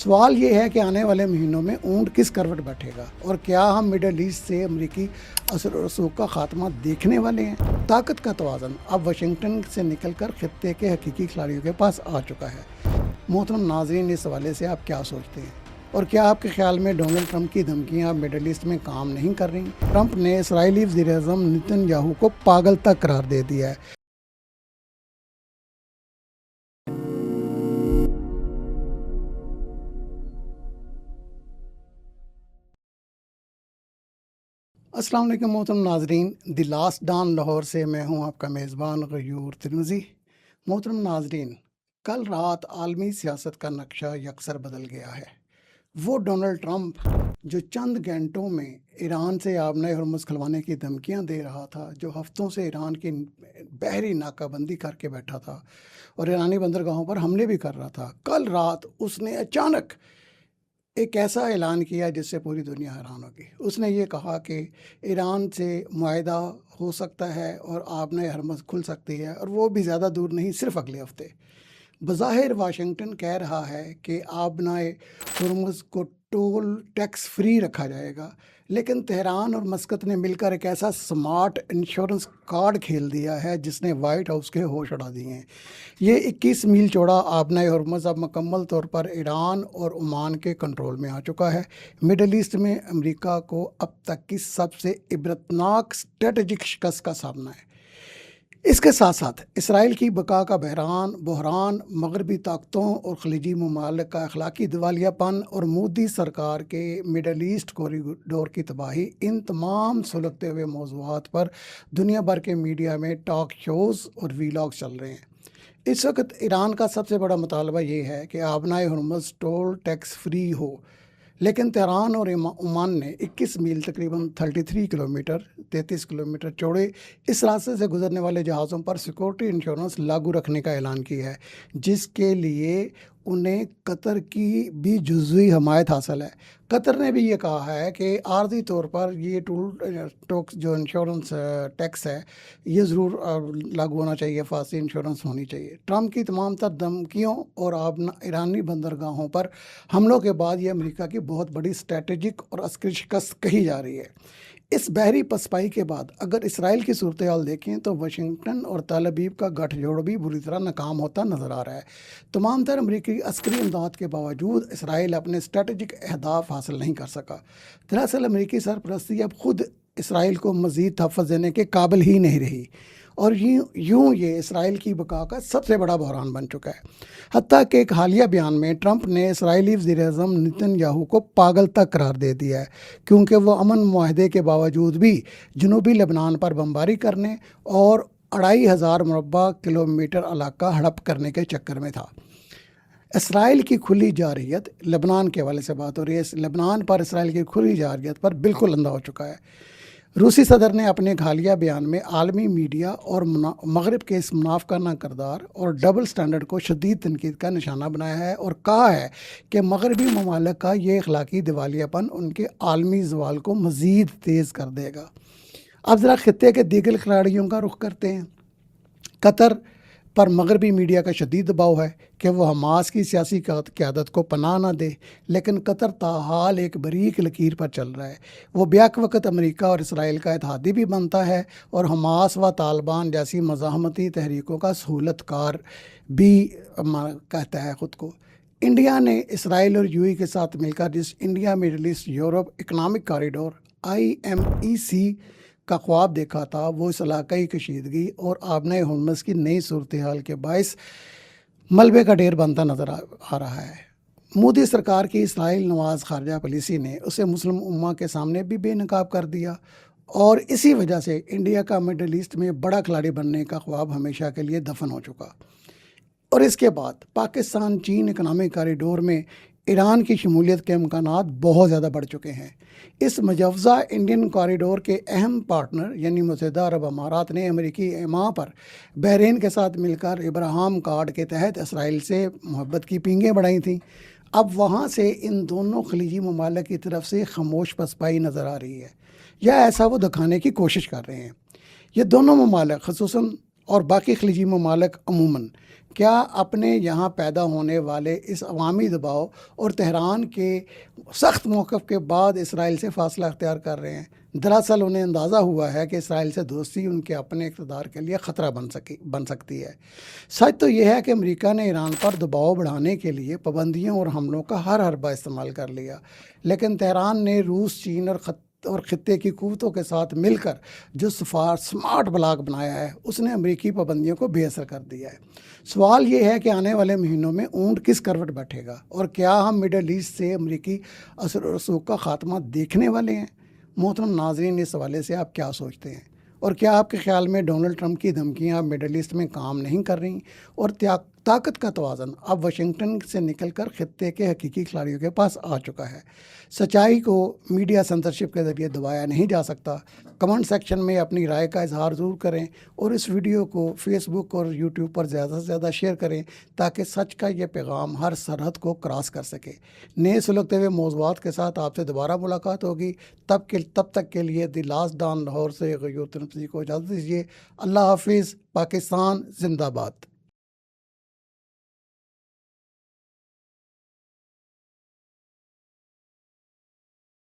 سوال یہ ہے کہ آنے والے مہینوں میں اونٹ کس کروٹ بیٹھے گا اور کیا ہم مڈل ایسٹ سے امریکی اثر و رسوخ کا خاتمہ دیکھنے والے ہیں؟ طاقت کا توازن اب واشنگٹن سے نکل کر خطے کے حقیقی کھلاڑیوں کے پاس آ چکا ہے۔ محترم ناظرین، اس حوالے سے آپ کیا سوچتے ہیں؟ اور کیا آپ کے خیال میں ڈونلڈ ٹرمپ کی دھمکیاں مڈل ایسٹ میں کام نہیں کر رہی؟ ٹرمپ نے اسرائیلی وزیر اعظم نیتن یاہو کو پاگل تک قرار دے دیا ہے۔ السلام علیکم محترم ناظرین، دی لاسٹ ڈان لاہور سے میں ہوں آپ کا میزبان غیور ترمذی۔ محترم ناظرین، کل رات عالمی سیاست کا نقشہ یکسر بدل گیا ہے۔ وہ ڈونلڈ ٹرمپ جو چند گھنٹوں میں ایران سے آبنائے ہرمز کھلوانے کی دھمکیاں دے رہا تھا، جو ہفتوں سے ایران کی بحری ناکہ بندی کر کے بیٹھا تھا اور ایرانی بندرگاہوں پر حملے بھی کر رہا تھا، کل رات اس نے اچانک ایک ایسا اعلان کیا جس سے پوری دنیا حیران ہوگی۔ اس نے یہ کہا کہ ایران سے معاہدہ ہو سکتا ہے اور آبنائے ہرمز کھل سکتی ہے، اور وہ بھی زیادہ دور نہیں، صرف اگلے ہفتے۔ بظاہر واشنگٹن کہہ رہا ہے کہ آبنائے ہرمز کو ٹول ٹیکس فری رکھا جائے گا، لیکن تہران اور مسقط نے مل کر ایک ایسا سمارٹ انشورنس کارڈ کھیل دیا ہے جس نے وائٹ ہاؤس کے ہوش اڑا دیے ہیں۔ یہ 21 میل چوڑا آبنائے ہرمز اب مکمل طور پر ایران اور عمان کے کنٹرول میں آ چکا ہے۔ مڈل ایسٹ میں امریکہ کو اب تک کی سب سے عبرتناک اسٹریٹجک شکست کا سامنا ہے۔ اس کے ساتھ ساتھ اسرائیل کی بقا کا بحران، مغربی طاقتوں اور خلیجی ممالک کا اخلاقی دیوالیہ پن اور مودی سرکار کے مڈل ایسٹ کوریڈور کی تباہی، ان تمام سلگتے ہوئے موضوعات پر دنیا بھر کے میڈیا میں ٹاک شوز اور ویلاگز چل رہے ہیں۔ اس وقت ایران کا سب سے بڑا مطالبہ یہ ہے کہ آبنائے ہرمز ٹول ٹیکس فری ہو، لیکن تہران اور عمان نے 21 میل تقریباً 33 کلومیٹر 33 کلومیٹر چوڑے اس راستے سے گزرنے والے جہازوں پر سیکورٹی انشورنس لاگو رکھنے کا اعلان کیا ہے، جس کے لیے انہیں قطر کی بھی جزوی حمایت حاصل ہے۔ قطر نے بھی یہ کہا ہے کہ عارضی طور پر یہ جو انشورنس ٹیکس ہے یہ ضرور لاگو ہونا چاہیے، فارسی انشورنس ہونی چاہیے۔ ٹرمپ کی تمام تر دھمکیوں اور ایرانی بندرگاہوں پر حملوں کے بعد یہ امریکہ کی بہت بڑی اسٹریٹجک اور عسکری شکست کہی جا رہی ہے۔ اس بحری پسپائی کے بعد اگر اسرائیل کی صورتحال دیکھیں تو واشنگٹن اور تل ابیب کا گٹھ جوڑ بھی بری طرح ناکام ہوتا نظر آ رہا ہے۔ تمام تر امریکی عسکری امداد کے باوجود اسرائیل اپنے اسٹریٹجک اہداف حاصل نہیں کر سکا۔ دراصل امریکی سرپرستی اب خود اسرائیل کو مزید تحفظ دینے کے قابل ہی نہیں رہی، اور یوں یہ اسرائیل کی بقا کا سب سے بڑا بحران بن چکا ہے۔ حتیٰ کہ ایک حالیہ بیان میں ٹرمپ نے اسرائیلی وزیر اعظم نیتن یاہو کو پاگل تک قرار دے دیا ہے، کیونکہ وہ امن معاہدے کے باوجود بھی جنوبی لبنان پر بمباری کرنے اور 2500 مربع کلومیٹر علاقہ ہڑپ کرنے کے چکر میں تھا۔ اسرائیل کی کھلی جارحیت، لبنان کے حوالے سے بات ہو رہی ہے، لبنان پر اسرائیل کی کھلی جارحیت پر بالکل اندھا ہو چکا ہے۔ روسی صدر نے اپنے ایک حالیہ بیان میں عالمی میڈیا اور مغرب کے اس منافقانہ کردار اور ڈبل سٹینڈرڈ کو شدید تنقید کا نشانہ بنایا ہے، اور کہا ہے کہ مغربی ممالک کا یہ اخلاقی دیوالیہ پن ان کے عالمی زوال کو مزید تیز کر دے گا۔ اب ذرا خطے کے دیگر کھلاڑیوں کا رخ کرتے ہیں۔ قطر پر مغربی میڈیا کا شدید دباؤ ہے کہ وہ حماس کی سیاسی قیادت کو پناہ نہ دے، لیکن قطر تاحال ایک باریک لکیر پر چل رہا ہے۔ وہ بیک وقت امریکہ اور اسرائیل کا اتحادی بھی بنتا ہے اور حماس و طالبان جیسی مزاحمتی تحریکوں کا سہولت کار بھی کہتا ہے خود کو۔ انڈیا نے اسرائیل اور یو اے کے ساتھ مل کر جس India middle east Europe economic corridor IMEC کا خواب دیکھا تھا، وہ اس علاقائی کشیدگی اور آبنائے ہرمز کی نئی صورتحال کے باعث ملبے کا ڈھیر بنتا نظر آ رہا ہے۔ مودی سرکار کی اسرائیل نواز خارجہ پالیسی نے اسے مسلم امہ کے سامنے بھی بے نقاب کر دیا، اور اسی وجہ سے انڈیا کا مڈل ایسٹ میں بڑا کھلاڑی بننے کا خواب ہمیشہ کے لیے دفن ہو چکا۔ اور اس کے بعد پاکستان چین اکنامک کاریڈور میں ایران کی شمولیت کے امکانات بہت زیادہ بڑھ چکے ہیں۔ اس مجوزہ انڈین کاریڈور کے اہم پارٹنر یعنی متحدہ عرب امارات نے امریکی ایما پر بحرین کے ساتھ مل کر ابراہم کارڈ کے تحت اسرائیل سے محبت کی پینگیں بڑھائی تھیں۔ اب وہاں سے ان دونوں خلیجی ممالک کی طرف سے خاموش پسپائی نظر آ رہی ہے، یا ایسا وہ دکھانے کی کوشش کر رہے ہیں۔ یہ دونوں ممالک خصوصاً اور باقی خلیجی ممالک عموماً کیا اپنے یہاں پیدا ہونے والے اس عوامی دباؤ اور تہران کے سخت موقف کے بعد اسرائیل سے فاصلہ اختیار کر رہے ہیں؟ دراصل انہیں اندازہ ہوا ہے کہ اسرائیل سے دوستی ان کے اپنے اقتدار کے لیے خطرہ بن سکتی ہے۔ سچ تو یہ ہے کہ امریکہ نے ایران پر دباؤ بڑھانے کے لیے پابندیوں اور حملوں کا ہر حربہ استعمال کر لیا، لیکن تہران نے روس، چین اور خطے کی قوتوں کے ساتھ مل کر جو سمارٹ بلاک بنایا ہے، اس نے امریکی پابندیوں کو بے اثر کر دیا ہے۔ سوال یہ ہے کہ آنے والے مہینوں میں اونٹ کس کروٹ بیٹھے گا، اور کیا ہم مڈل ایسٹ سے امریکی اثر و رسوخ کا خاتمہ دیکھنے والے ہیں؟ محترم ناظرین، اس حوالے سے آپ کیا سوچتے ہیں؟ اور کیا آپ کے خیال میں ڈونلڈ ٹرمپ کی دھمکیاں مڈل ایسٹ میں کام نہیں کر رہی، اور طاقت کا توازن اب واشنگٹن سے نکل کر خطے کے حقیقی کھلاڑیوں کے پاس آ چکا ہے؟ سچائی کو میڈیا سنسرشپ کے ذریعے دبایا نہیں جا سکتا۔ کمنٹ سیکشن میں اپنی رائے کا اظہار ضرور کریں، اور اس ویڈیو کو فیس بک اور یوٹیوب پر زیادہ سے زیادہ شیئر کریں تاکہ سچ کا یہ پیغام ہر سرحد کو کراس کر سکے۔ نئے سلگتے ہوئے موضوعات کے ساتھ آپ سے دوبارہ ملاقات ہوگی۔ تب تک کے لیے دی لاسٹ ڈان لاہور سے غیور ترمذی کو اجازت دیجیے۔ اللہ حافظ۔ پاکستان زندہ باد۔